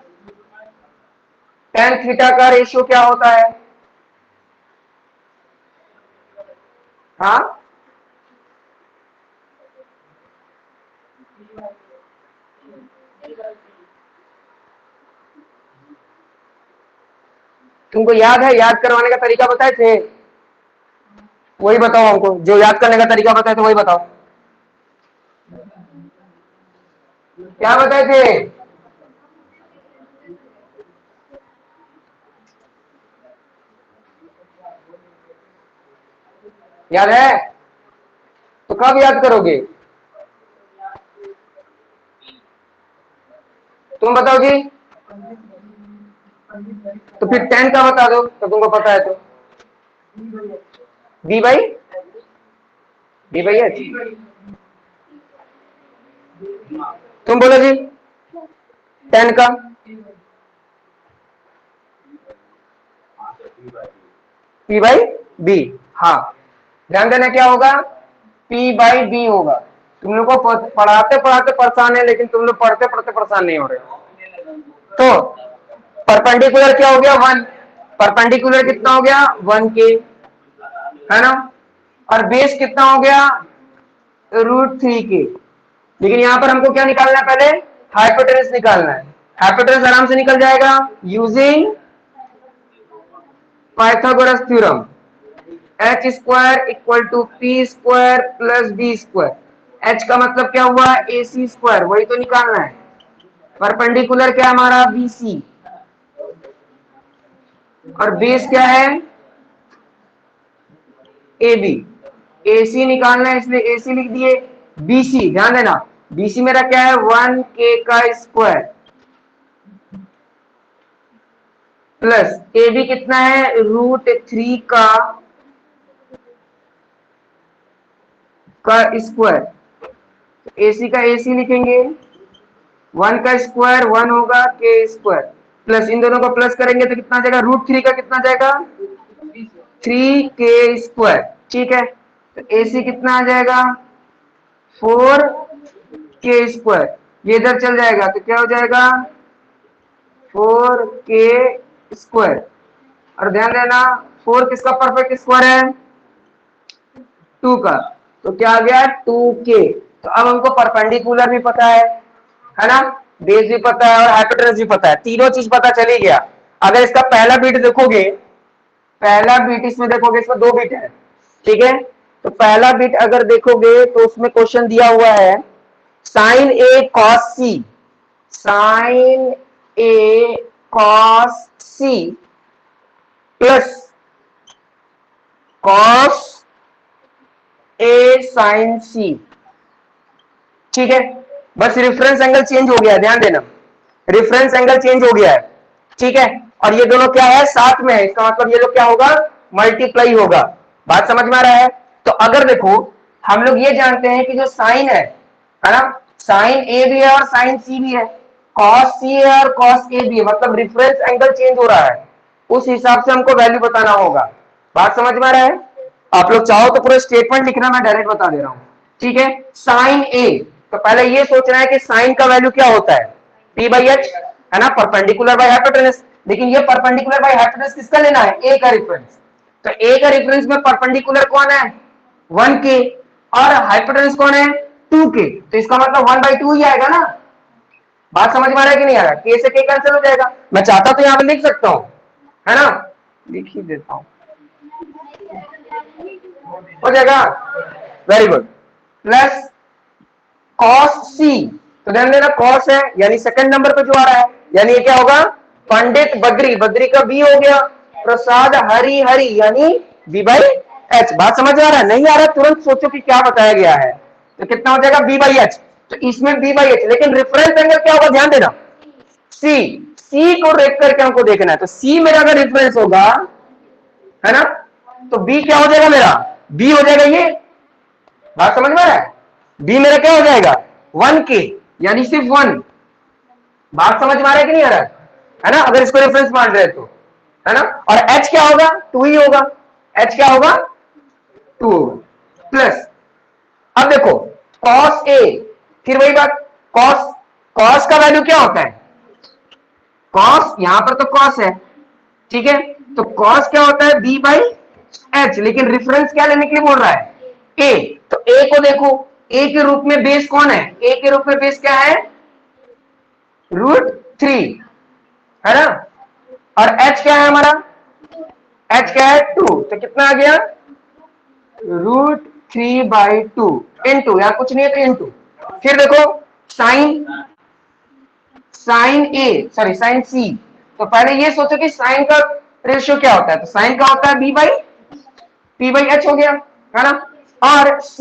[SPEAKER 1] tan थीटा का रेशियो क्या होता है, हाँ तुमको याद है, याद करवाने का तरीका बताए थे, वही बताओ हमको, जो याद करने का तरीका बताए थे वही बताओ, क्या बताए थे, याद है, तो कब याद करोगे, तुम बताओ जी, तो फिर 10 का बता दो तो तुमको पता है तो, बी बाई एच, तुम बोलो जी 10 का, P/B। हाँ ध्यान देना क्या होगा, P/B होगा। तुम लोग को पढ़ाते पढ़ाते परेशान है, लेकिन तुम लोग पढ़ते पढ़ते परेशान नहीं हो रहे हो। तो परपेंडिकुलर क्या हो गया, 1, परपेंडिकुलर कितना हो गया 1K, है ना, और बेस कितना हो गया √3K। लेकिन यहां पर हमको क्या निकालना है, पहले हाइपोटेनस निकालना है। हाइपोटेनस आराम से निकल जाएगा using Pythagoras theorem, h² = P² + B²। h का मतलब क्या हुआ, AC², वही तो निकालना है। परपेंडिकुलर क्या हमारा BC, और बेस क्या है AB। AC निकालना है इसलिए AC लिख दिए। BC ध्यान देना, BC मेरा क्या है 1K का स्क्वायर, प्लस AB कितना है √3 का स्क्वायर। AC का AC लिखेंगे, 1 का स्क्वायर 1 होगा K² प्लस इन दोनों को प्लस करेंगे तो कितना जाएगा, √3 का कितना जाएगा 3k²। ठीक है, तो AC कितना आ जाएगा 4k²। ये इधर चल जाएगा तो क्या हो जाएगा 4k²। और ध्यान देना 4 किसका परफेक्ट स्क्वायर है 2 का, तो क्या आ गया 2k। तो अब हमको परपेंडिकुलर भी पता है ना, बेस भी पता है और हाइपोटेनस भी पता है, तीनों चीज पता चली गया। अगर इसका पहला बीट देखोगे, पहला बीट इसमें देखोगे, इसमें 2 बीट है। ठीक है, तो पहला बीट अगर देखोगे तो उसमें क्वेश्चन दिया हुआ है sign A cos C, sign A cos C plus cos A sign सी। ठीक है, बस रेफरेंस एंगल चेंज हो गया है, ध्यान देना रेफरेंस एंगल चेंज हो गया है। ठीक है, और ये दोनों क्या है साथ में है, इसका मतलब ये लोग क्या होगा मल्टीप्लाई होगा। बात समझ में आ रहा है। तो अगर देखो हम लोग ये जानते हैं कि जो साइन है ना, साइन ए भी है और साइन सी भी है, कॉस सी है और कॉस ए भी है, मतलब रेफरेंस एंगल चेंज हो रहा है, उस हिसाब से हमको वैल्यू बताना होगा। बात समझ में आ रहा है। आप लोग चाहो तो पूरे स्टेटमेंट लिखना, मैं डायरेक्ट बता दे रहा हूं। ठीक है, साइन ए, तो पहले ये सोचना है कि साइन का वैल्यू क्या होता है P/H, है ना, परपेंडिकुलर बाय हाइपोटेनस। लेकिन ये परपेंडिकुलर बाय हाइपोटेनस किसका लेना है ए का रेफरेंस, तो ए का रेफरेंस में परपेंडिकुलर कौन है 1k और हाइपोटेनस कौन है 2k, तो इसका मतलब 1/2 ही आएगा ना। बात समझ में आ रहा है कि नहीं आ रहा, k से k कैंसिल हो जाएगा। मैं चाहता तो यहां पे लिख सकता हूं, है ना, लिख ही देता हूं, हो जाएगा, वेरी गुड, प्लस कॉस सी, तो ध्यान देना कॉस है यानी सेकंड नंबर पे जो आ रहा है, यानी ये क्या होगा पंडित बद्री, बद्री का बी हो गया, प्रसाद हरि हरि यानी V/H। बात समझ में आ रहा है, नहीं आ रहा तुरंत सोचो कि क्या बताया गया है, तो कितना हो जाएगा V/H, तो इसमें V/H, लेकिन रेफरेंस एंगल क्या होगा ध्यान देना C, C को देख करके हमको देखना है, तो C मेरा अगर रेफरेंस होगा, है ना, तो B क्या हो जाएगा मेरा B हो जाएगा ये। बात समझ में आ रहा है, बी मेरा क्या हो जाएगा 1k यानी सिर्फ 1। बात समझ में आ रहा है कि नहीं आ रहा है ना, अगर इसको रेफरेंस मान रहे तो, है ना, और h क्या होगा 2 ही होगा, h क्या होगा 2 होगा, प्लस अब देखो cos a, फिर वही बात cos, cos का वैल्यू क्या होता है cos, यहां पर तो cos है, ठीक है, तो cos क्या होता है B/H, लेकिन रेफरेंस क्या लेने के लिए बोल रहा है a, तो a को देखो, a के रूप में बेस कौन है, a के रूप में बेस क्या है √3, है ना, और h क्या है हमारा, h क्या है 2, तो कितना आ गया √3/2 इंटू, या कुछ नहीं है तो इंटू, फिर देखो साइन, साइन ए सॉरी साइन सी, तो पहले ये सोचो कि साइन का रेशियो क्या होता है, तो साइन का होता है P/H हो गया, है ना, और C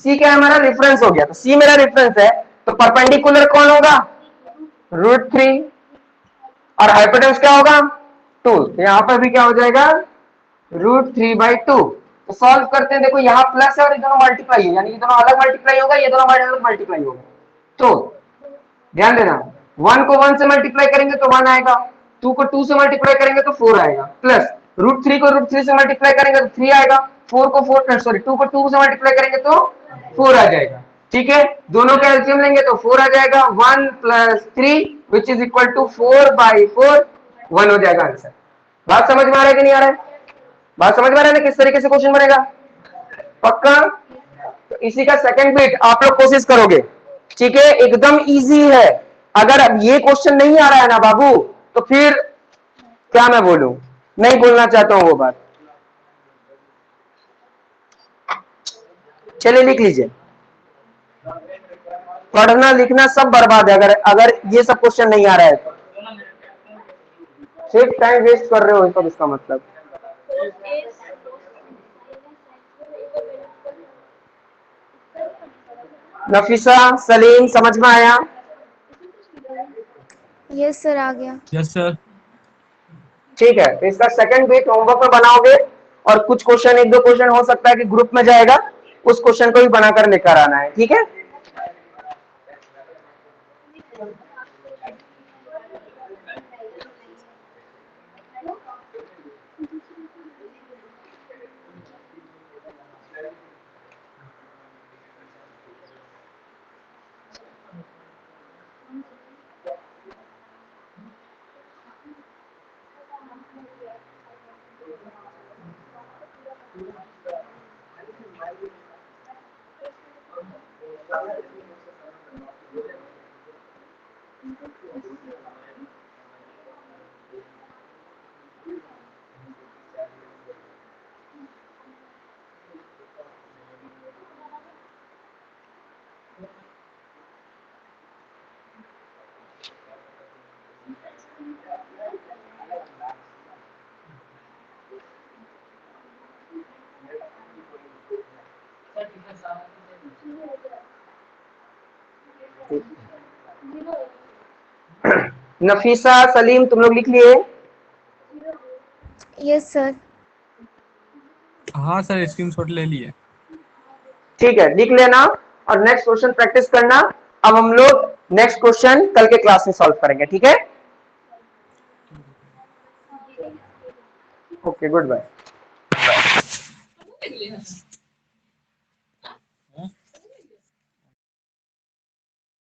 [SPEAKER 1] क्या है हमारा रेफरेंस हो गया, तो C मेरा रेफरेंस है, तो परपेंडिकुलर कौन होगा √3 और हाइपोटेनस क्या होगा 2, तो यहां पर भी क्या हो जाएगा √3/2। तो सॉल्व करते हैं, देखो यहाँ प्लस है और ये दोनों मल्टीप्लाई है, यानी ये दोनों अलग मल्टीप्लाई होगा, ये दोनों अलग मल्टीप्लाई होगा। तो ध्यान देना 1 को 1 से मल्टीप्लाई करेंगे तो 1 आएगा, 2 को 2 से मल्टीप्लाई करेंगे तो 4 आएगा, प्लस √3 को √3 से मल्टीप्लाई करेंगे तो 3 आएगा, 4 को 4 सॉरी 2 को 2 से मल्टीप्लाई करेंगे तो 4 आ जाएगा। ठीक है, दोनों का एलसीएम लेंगे तो 4 आ जाएगा, 1 + 3 विच इज इक्वल टू 4/4, 1 हो जाएगा आंसर। बात समझ में आ रहा है कि नहीं आ रहा है, बात समझ में आ रहा है ना किस तरीके से क्वेश्चन बनेगा, पक्का। तो इसी का सेकंड बिट आप लोग कोशिश करोगे, ठीक है, एकदम इजी है। अगर अब ये क्वेश्चन नहीं आ रहा है ना बाबू, तो फिर क्या मैं बोलूं, नहीं बोलना चाहता हूं वो बात, चलिए लिख लीजिए, पढ़ना लिखना सब बर्बाद है अगर अगर ये सब क्वेश्चन नहीं आ रहा है तो, सिर्फ टाइम वेस्ट कर रहे हो तो इसका मतलब। नफीसा सलीम समझ में आया,
[SPEAKER 2] यस सर आ गया।
[SPEAKER 3] Yes sir.
[SPEAKER 1] ठीक है, तो इसका सेकंड बिट होमवर्क में बनाओगे, और कुछ क्वेश्चन एक दो क्वेश्चन हो सकता है कि ग्रुप में जाएगा, उस क्वेश्चन को भी बनाकर लेकर आना है, ठीक है। नफीसा, सलीम, तुम लोग लिख लिए?
[SPEAKER 2] Yes sir.
[SPEAKER 3] हाँ सर, स्क्रीनशॉट ले लिए।
[SPEAKER 1] ठीक है, लिख लेना और नेक्स्ट क्वेश्चन प्रैक्टिस करना। अब हम लोग नेक्स्ट क्वेश्चन कल के क्लास में सॉल्व करेंगे, ठीक है? Okay, good bye.